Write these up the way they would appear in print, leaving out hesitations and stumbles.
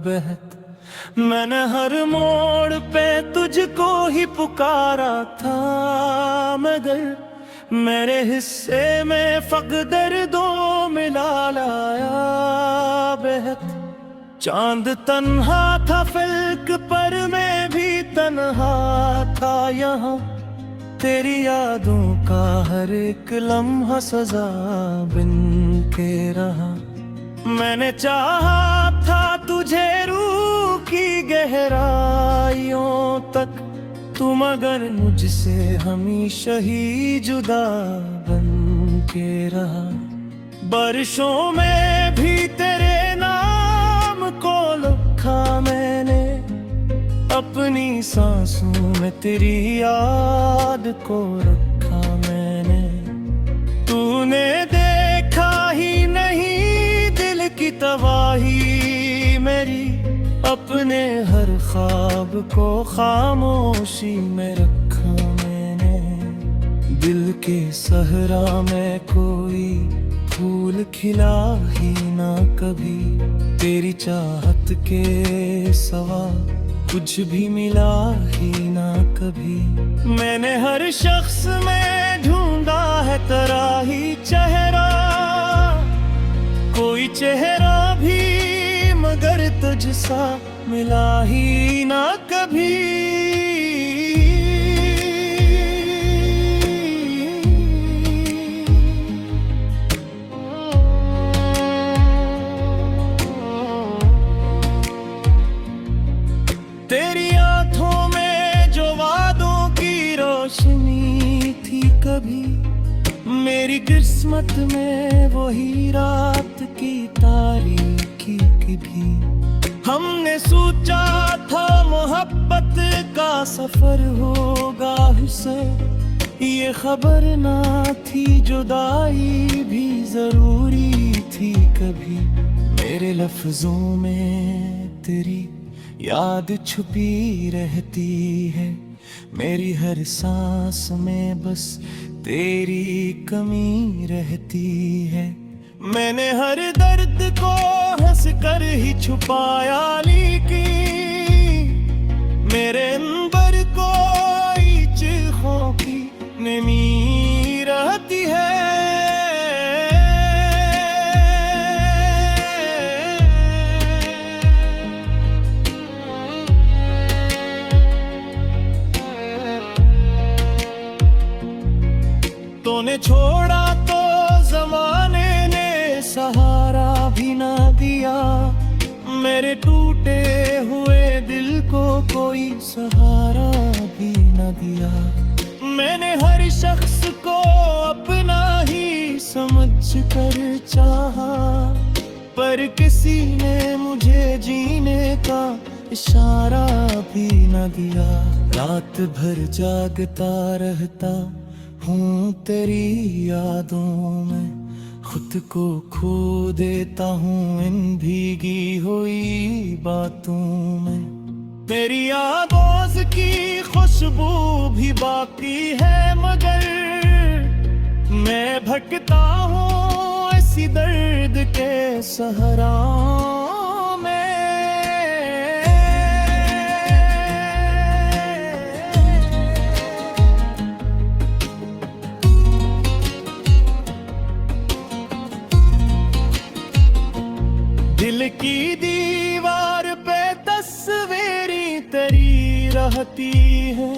बहत। मैंने हर मोड़ पे तुझको ही पुकारा था, मगर मेरे हिस्से में फ़क़्र दो मिला लाया बहत। चांद तन्हा था फ़िल्क पर मैं भी तन्हा था यहाँ, तेरी यादों का हर एक लम्हा सजा बिन के रहा। मैंने चाहा था तुझे रूह की गहराइयों तक, तू मगर मुझसे हमेशा ही जुदा बन के रहा। बारिशों में भी तेरे नाम को लिखा मैंने, अपनी सांसों में तेरी याद को रखा मैंने। तूने देखा ही नहीं दिल की तबाही मेरी, अपने हर ख्वाब को खामोशी में रखा मैंने। दिल के सहरा में कोई फूल खिला ही ना कभी, तेरी चाहत के सिवा कुछ भी मिला ही ना कभी। मैंने हर शख्स में ढूंढा है तेरा ही चेहरा, कोई चेहरा भी मगर तुझसा मिला ही ना कभी। तेरी आंखों में जो वादों की रोशनी थी कभी, मेरी किस्मत में वही रात की तारीकी भी। हमने सोचा था मोहब्बत का सफर होगा से, ये खबर ना थी जुदाई भी जरूरी थी कभी। मेरे लफ्जों में तेरी याद छुपी रहती है, मेरी हर सांस में बस तेरी कमी रहती है। मैंने हर दर्द को हंस कर ही छुपाया, लेकिन मेरे अंबर कोई चिल्खों की नमी रहती है। तूने छोड़ा तो जमाने ने सहारा भी ना दिया, मेरे टूटे हुए दिल को कोई सहारा भी ना दिया। मैंने हर शख्स को अपना ही समझ कर चाहा, पर किसी ने मुझे जीने का इशारा भी ना दिया। रात भर जागता रहता हूँ तेरी यादों में, खुद को खो देता हूँ इन भीगी हुई बातों में। तेरी आवाज़ की खुशबू भी बाकी है, मगर मैं भटकता हूँ ऐसी दर्द के सहराओं में। दिल की दीवार पे तस्वीरें तेरी रहती है,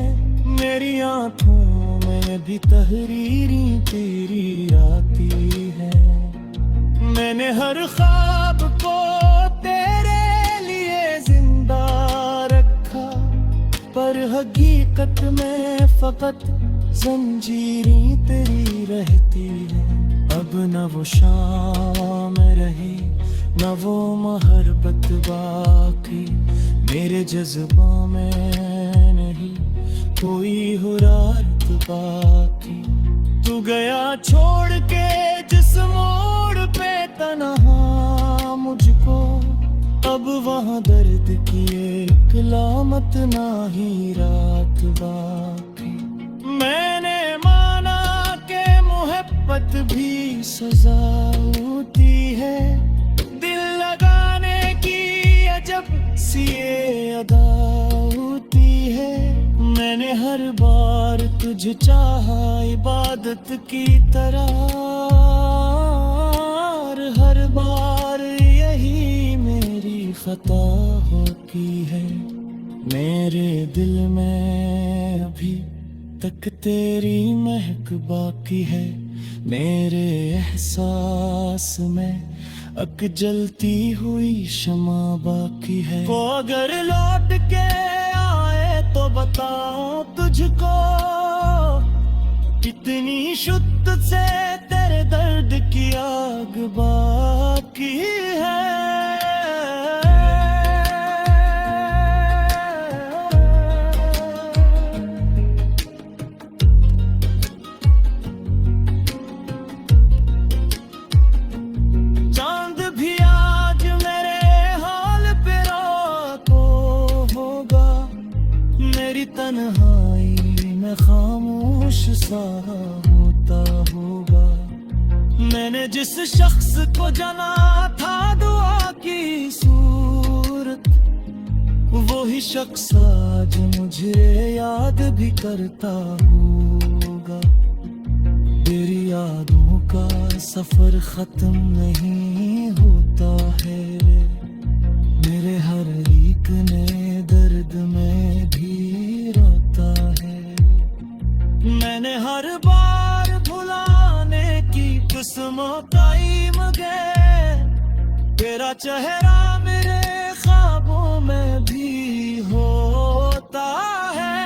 मेरी आंखों में भी तहरीरें तेरी आती है। मैंने हर ख्वाब को तेरे लिए जिंदा रखा, पर हकीकत में फकत जंजीरें तेरी रहती है। अब न वो शाम रही न वो मोहब्बत बाकी, मेरे जज्बों में नहीं कोई हुरारत बाकी। तू गया छोड़ के जिस मोड़ पे तन्हा मुझको, अब वहाँ दर्द की एक लामत ना ही रात बाकी। मैंने माना के मोहब्बत भी सजा होती है, दिल लगाने की अजब तुझे चाहा इबादत की तरह, हर बार यही मेरी खता होती है। मेरे दिल में अभी तक तेरी महक बाकी है, मेरे एहसास में अक जलती हुई शमा बाकी है। वो अगर लौट के आए तो बताओ तुझको, कितनी शुद्ध से तेरे दर्द की आग बाकी है। चांद भी आज मेरे हाल पे रातो होगा, मेरी तन्हाई में खामोश सा होता होगा। मैंने जिस शख्स को जना था दुआ की सूरत, वही शख्स आज मुझे याद भी करता होगा। तेरी यादों का सफर खत्म नहीं होता है, मेरे हर एक नए दर्द में भी रोता है। मैंने हर बार भुलाने की किस्मों काई मगे, तेरा चेहरा मेरे ख्वाबों में भी होता है।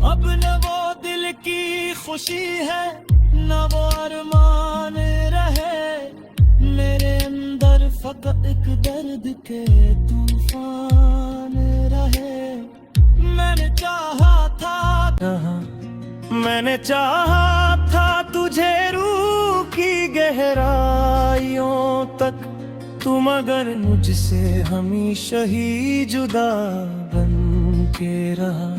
अब न वो दिल की खुशी है, न वो अरमान रहे, मेरे अंदर फकत एक दर्द के तूफान रहे। मैंने चाहा था तुझे रूह की गहराइयों तक, तू मगर मुझसे हमेशा ही जुदा बन के रहा।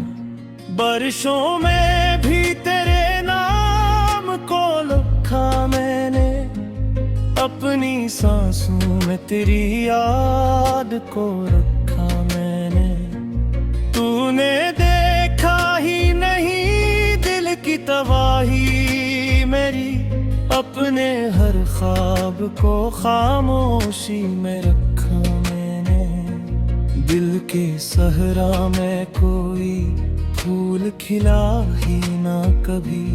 बारिशों में भी तेरे नाम को लिखा मैंने, अपनी सांसों में तेरी याद को रखा मैंने। तूने देखा ही नहीं दिल की तबाही मेरी, अपने हर ख्वाब को खामोशी में रखा मैंने। दिल के सहरा में कोई फूल खिला ही ना कभी,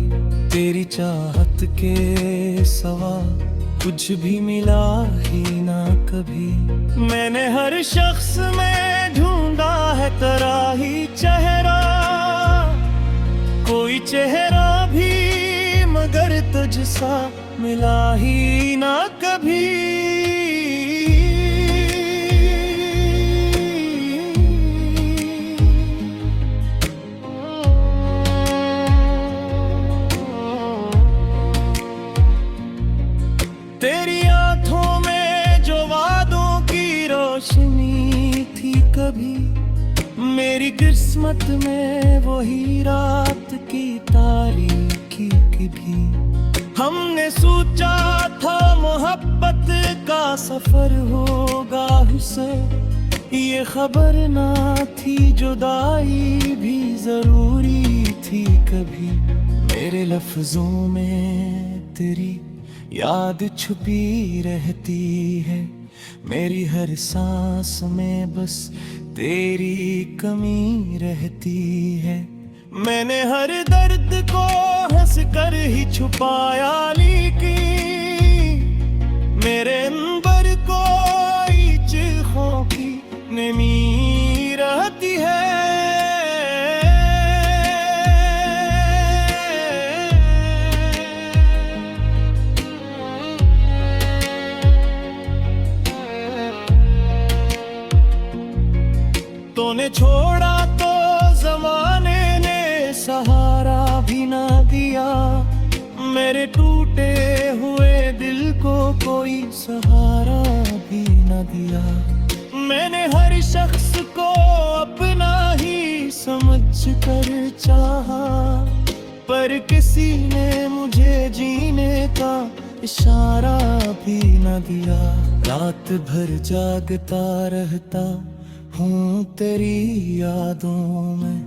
तेरी चाहत के सवा कुछ भी मिला ही ना कभी। मैंने हर शख्स में ढूंढा है तेरा ही चेहरा, कोई चेहरा भी मगर तुझसा मिला ही ना कभी। तेरी आंखों में जो वादों की रोशनी थी कभी, मेरी किस्मत में वही रात की तारीकी भी। हमने सोचा था मोहब्बत का सफर होगा उसे, ये खबर ना थी जुदाई भी जरूरी थी कभी। मेरे लफ्जों में तेरी याद छुपी रहती है, मेरी हर सांस में बस तेरी कमी रहती है। मैंने हर दर्द को हंस कर ही छुपाया, लेकिन मेरे अंदर कोई चीखों की नमी रहती है। तूने छोड़ा तो जमाने ने सहारा भी ना दिया, मेरे टूटे हुए दिल को कोई सहारा भी ना दिया। मैंने हर शख्स को अपना ही समझ कर चाहा, पर किसी ने मुझे जीने का इशारा भी न दिया। रात भर जागता रहता हूँ तेरी यादों में,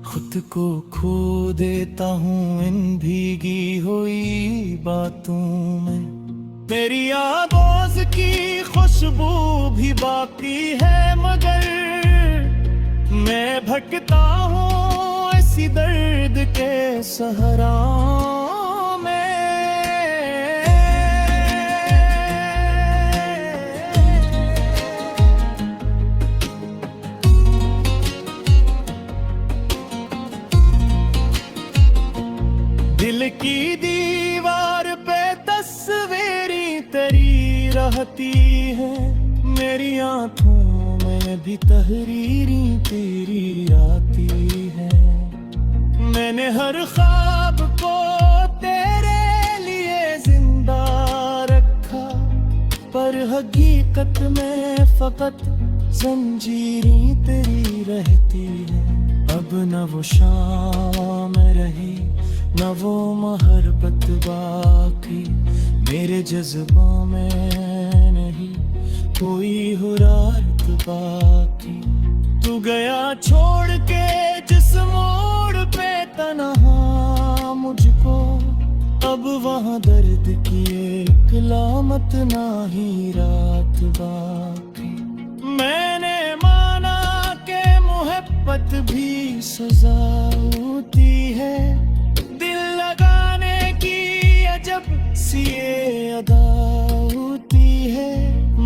खुद को खो देता हूँ इन भीगी हुई बातों में। मेरी आवाज़ की खुशबू भी बाकी है, मगर मैं भटकता हूँ ऐसी दर्द के सहरा में। दिल की दीवार पे तस्वीरें तेरी रहती है, मेरी आंखों में भी तहरीरें तेरी आती है। मैंने हर ख्वाब को तेरे लिए जिंदा रखा, पर हकीकत में फकत जंजीरें तेरी रहती है। अब न वो शाम रही न वो मोहब्बत बाकी, मेरे जज्बों में नहीं कोई हुरारत बाकी। तू गया छोड़ के जिस मोड़ पे तन्हा मुझको, अब वहाँ दर्द की एक लामत ना ही रात बाकी। मैंने माना के मोहब्बत भी सजा होती है, दिल लगाने की अजब सी ये अदा होती है।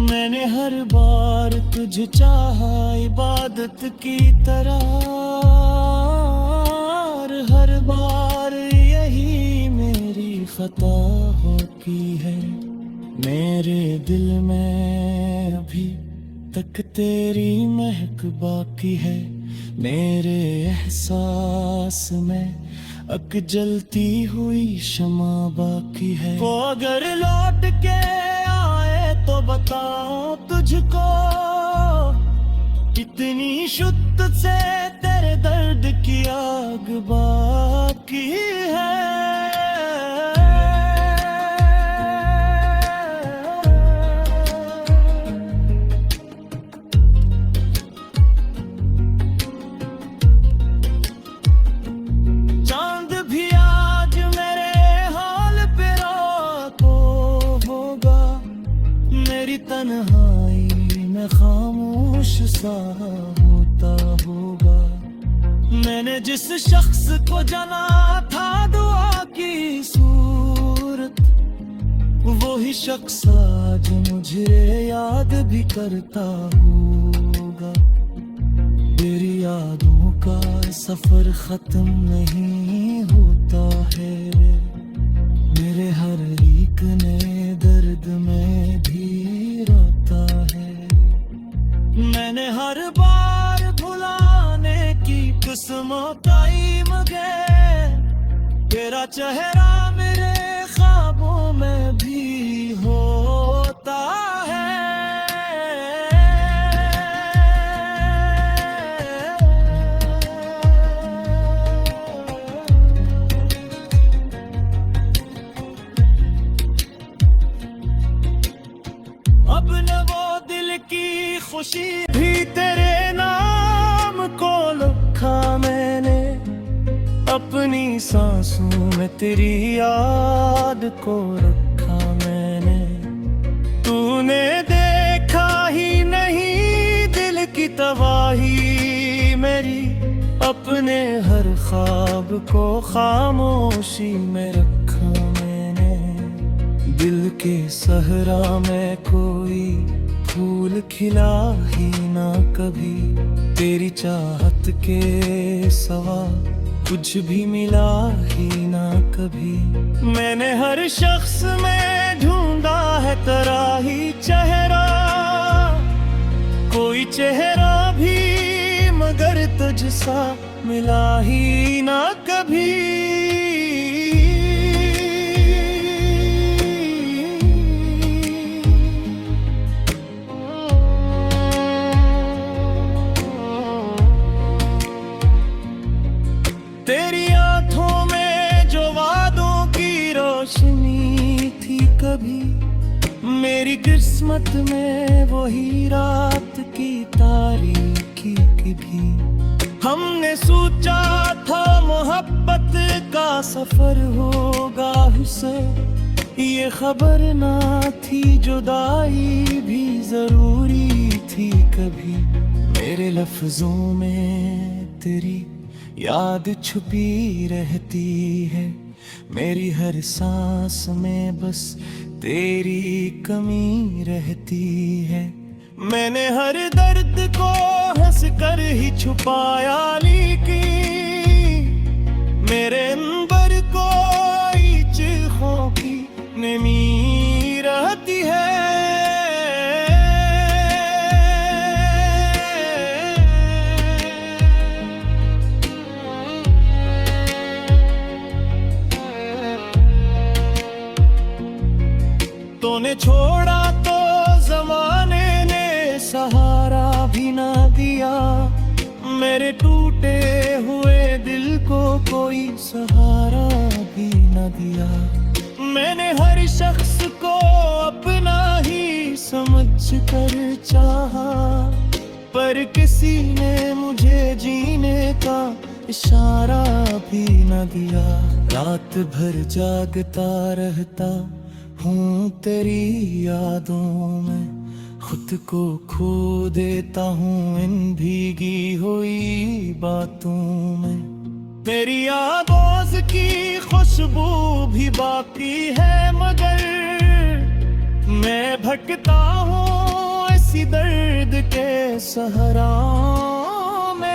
मैंने हर बार तुझे चाहा इबादत की तरह, और हर बार यही मेरी खता होती है। मेरे दिल में अभी तक तेरी महक बाकी है, मेरे एहसास में अक जलती हुई शमा बाकी है। वो अगर लौट के आए तो बताओ तुझको, कितनी शुद्ध से तेरे दर्द की आग बाकी है। तन्हाई में खामोश सा होता होगा, मैंने जिस शख्स को जाना था दुआ की सूरत, वो ही शख्स आज मुझे याद भी करता होगा। तेरी यादों का सफर खत्म नहीं होता है, मेरे हर एक नए दर्द में भी रोता है। मैंने हर बार भुलाने की किस्मों कायम गए, तेरा चेहरा मेरे ख्वाबों में भी होता है। अब न वो दिल की खुशी भी तेरे नाम को लिखा मैंने, अपनी सांसों में तेरी याद को रखा मैंने। तूने देखा ही नहीं दिल की तबाही मेरी, अपने हर ख्वाब को खामोशी में रखा मैंने। दिल के सहरा में कोई फूल खिला ही ना कभी, तेरी चाहत के सवा कुछ भी मिला ही ना कभी। मैंने हर शख्स में ढूंढा है तेरा ही चेहरा, कोई चेहरा भी मगर तुझसा मिला ही ना कभी। तेरी आंखों में कभी। मेरी किस्मत में वही रात की तारीकी की भी। हमने सोचा था मोहब्बत का सफर होगा हुस्से, ये खबर ना थी जुदाई भी जरूरी थी कभी। मेरे लफ्जों में तेरी याद छुपी रहती है, मेरी हर सांस में बस तेरी कमी रहती है। मैंने हर दर्द को हंस कर ही छुपाया, लेकिन मेरे अंबर कोई चिल्खों की नमी रहती है। तूने छोड़ा तो जमाने ने सहारा भी ना दिया, मेरे टूटे हुए दिल को कोई सहारा भी ना दिया। मैंने हर शख्स को अपना ही समझ कर चाहा, पर किसी ने मुझे जीने का इशारा भी न दिया। रात भर जागता रहता हूँ तेरी यादों में, खुद को खो देता हूँ इन भीगी हुई बातों में। तेरी आवाज़ की खुशबू भी बाकी है, मगर मैं भटकता हूँ इसी दर्द के सहराओं में।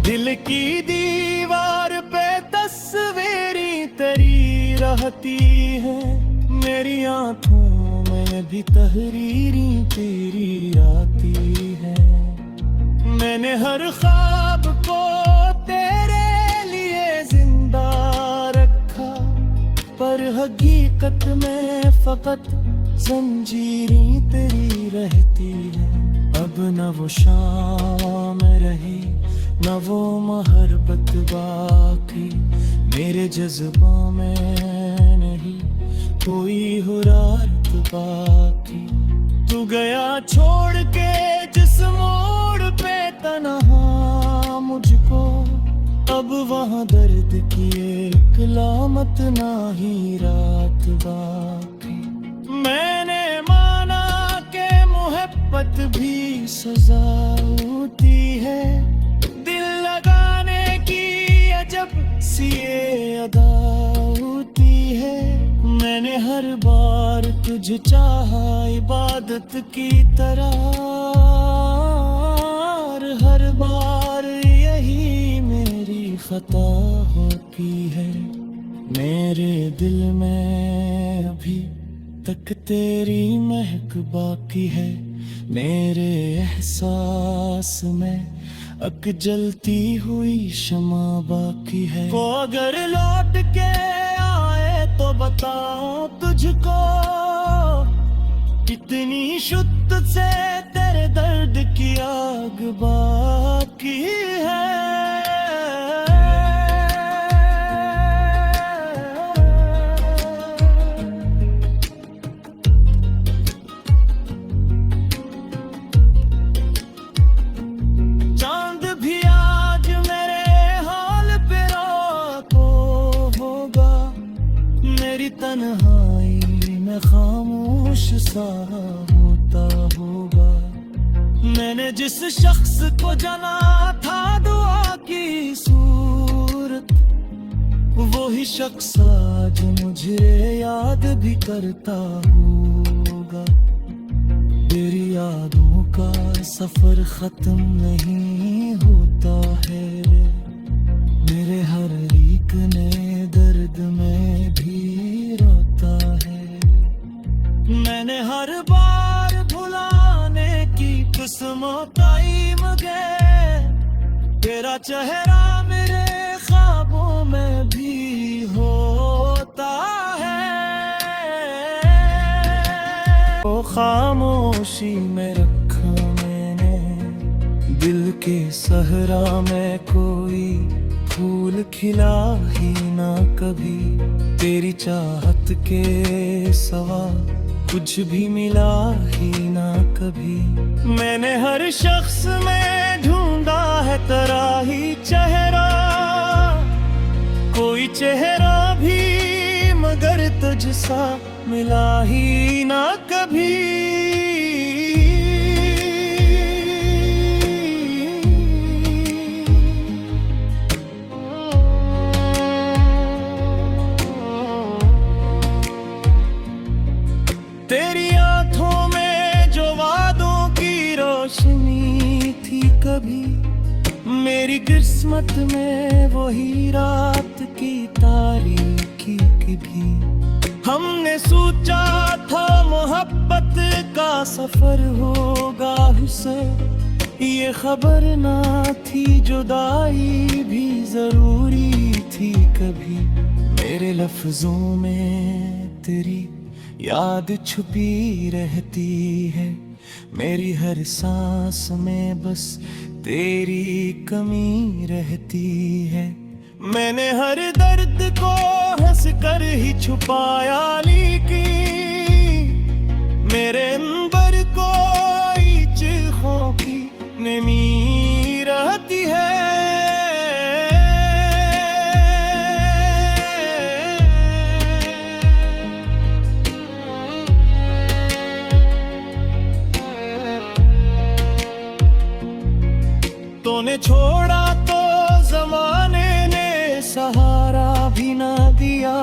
दिल की दीवार पे तस्वीरें तेरी रहती है, मेरी आंखों में भी तहरीरी तेरी आती है। मैंने हर ख्वाब को तेरे लिए जिंदा रखा, पर हकीकत में फकत जंजीरें तेरी रहती है। अब न वो शाम रही न वो मोहब्बत बाकी, मेरे जज्बों में नहीं कोई हुरारत बाकी। तू गया छोड़ के जिस मोड़ पे तन्हा मुझको, अब वहाँ दर्द की एक लामत ना ही रात बाकी। मैंने माना के मोहब्बत भी सजा होती है, दिल लगाने की अजब सी ये अदा होती है। मैंने हर बार तुझे चाहा इबादत की तरह, हर बार यही मेरी खता होती है। मेरे दिल में अभी तक तेरी महक बाकी है, मेरे एहसास में अक जलती हुई शमा बाकी है। वो अगर लौट के आए तो बताओ तुझको, कितनी शुद्ध से तेरे दर्द की आग बाकी है। तन्हाई में खामोश सा होता होगा, मैंने जिस शख्स को जाना था दुआ की सूरत, वही शख्स आज मुझे याद भी करता होगा। तेरी यादों का सफर खत्म नहीं होता है, मेरे हर एक नए दर्द में भी रोता है। मैंने हर बार भुलाने की किस्मताई मगे, तेरा चेहरा मेरे ख्वाबों में भी होता है। ओ खामोशी में रखा मैंने, दिल के सहरा में कोई फूल खिला ही ना कभी। तेरी चाहत के सवा कुछ भी मिला ही ना कभी। मैंने हर शख्स में ढूंढा है तेरा ही चेहरा, कोई चेहरा भी मगर तुझसा मिला ही ना कभी। तेरी आंखों में जो वादों की रोशनी थी कभी, मेरी किस्मत में वही रात की तारीकी भी। हमने सोचा था मोहब्बत का सफर होगा हुस्न, ये खबर ना थी जुदाई भी जरूरी थी कभी। मेरे लफ्जों में तेरी याद छुपी रहती है, मेरी हर सांस में बस तेरी कमी रहती है। मैंने हर दर्द को हंस कर ही छुपाया, लेकिन मेरे अंबर कोई चिल्हों की नमी रहती है। तूने छोड़ा तो जमाने ने सहारा भी ना दिया,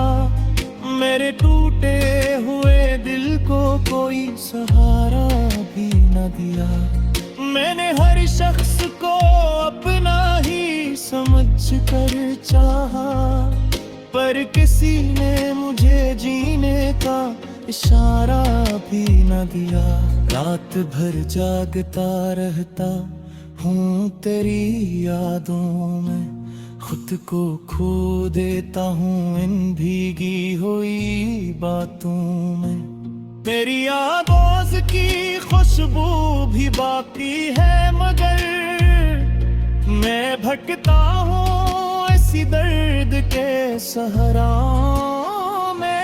मेरे टूटे हुए दिल को कोई सहारा भी ना दिया। मैंने हर शख्स को अपना ही समझ कर चाहा, पर किसी ने मुझे जीने का इशारा भी ना दिया। रात भर जागता रहता हूँ तेरी यादों में, खुद को खो देता हूँ इन भीगी हुई बातों में। तेरी आवाज़ की खुशबू भी बाकी है, मगर मैं भटकता हूँ ऐसी दर्द के सहरा में।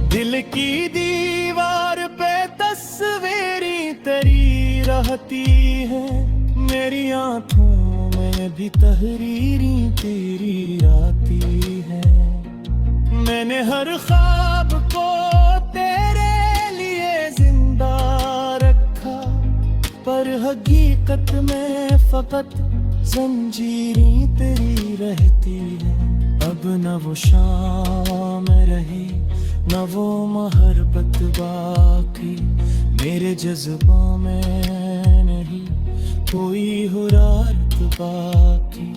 दिल की दीवार पे तस्वीरें तेरी रहती है, मेरी आंखों में भी तहरीरें तेरी आती है। मैंने हर ख्वाब को तेरे लिए जिंदा रखा, पर हकीकत में फकत जंजीरें तेरी रहती है। अब न वो शाम रही न वो मोहब्बत बाकी, मेरे जज्बों में नहीं कोई हुरारत बाकी।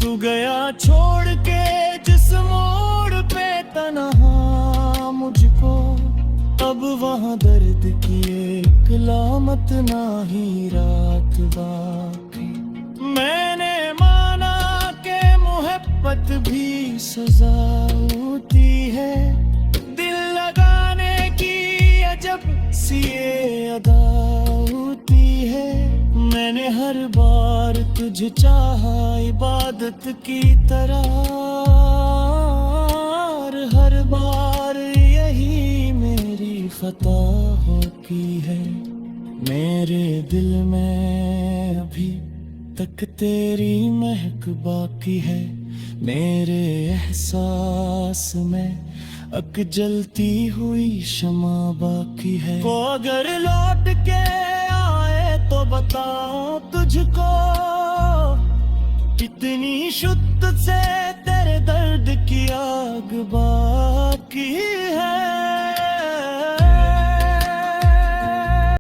तू गया छोड़ के जिस मोड़ पे तन्हा मुझको, अब वहाँ दर्द की एक लामत ना ही रात बाकी। मैंने माना के मोहब्बत भी सजा होती है, दिल लगाने की अजब सी ये अदा होती है। मैंने हर बार तुझे चाहा इबादत की तरह, हर बार यही मेरी खता होती है। मेरे दिल में अभी तक तेरी महक बाकी है, मेरे एहसास में अक जलती हुई शमा बाकी है। वो अगर लौट के आए तो बताऊं तुझको, कितनी शुद्ध से तेरे दर्द की आग बाकी है।